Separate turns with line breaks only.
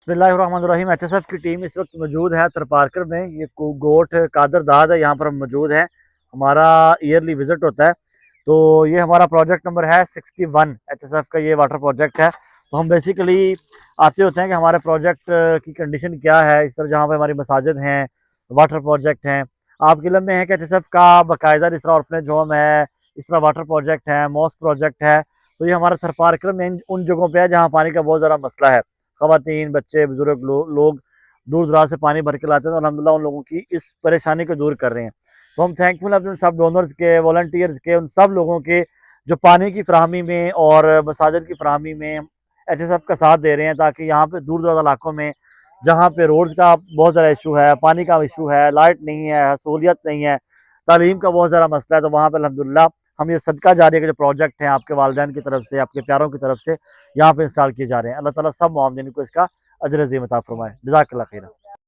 बिस्मिल्लाहिर्रहमानिर्रहीम। एचएसएफ की टीम इस वक्त मौजूद है तरपारकर में। ये गोट कादर दाद है, यहाँ पर हम मौजूद हैं। हमारा ईयरली विजिट होता है। तो ये हमारा प्रोजेक्ट नंबर है 61। एचएसएफ का ये वाटर प्रोजेक्ट है। तो हम बेसिकली आते होते हैं कि हमारे प्रोजेक्ट की कंडीशन क्या है। इस तरह जहाँ पे हमारी मसाजिद हैं, वाटर प्रोजेक्ट हैं। आपके इल्म में है कि एचएसएफ का बाकायदा इस तरह ऑर्फनेज होम है, इस तरह वाटर प्रोजेक्ट है, मॉस्क प्रोजेक्ट है। तो ये हमारा तरपारकर में उन जगहों पर है जहाँ पानी का बहुत ज़्यादा मसला है। ख़वातीन, बच्चे, बुजुर्ग लोग दूर दराज से पानी भर के लाते हैं। तो अल्हम्दुलिल्लाह उन लोगों की इस परेशानी को दूर कर रहे हैं। तो हम थैंकफुल हैं अपने सब डोनर्स के, वॉलंटियर्स के, उन सब लोगों के जो पानी की फराहमी में और मसाजिद की फराहमी में एचएसएफ का साथ दे रहे हैं, ताकि यहाँ पे दूर दराज इलाकों में जहाँ पे रोड्स का बहुत ज़्यादा इशू है, पानी का इशू है, लाइट नहीं है, सहूलियत नहीं है, तालीम का बहुत ज़्यादा मसला है, तो वहाँ पर अल्हम्दुलिल्लाह हम ये सदका जारिया के जो प्रोजेक्ट हैं आपके वालिदैन की तरफ से, आपके प्यारों की तरफ से यहाँ पे इंस्टॉल किए जा रहे हैं। अल्लाह ताला सब मुआवनीन को इसका अजर अज़ीम अता फरमाए। जज़ाकल्लाह खैर।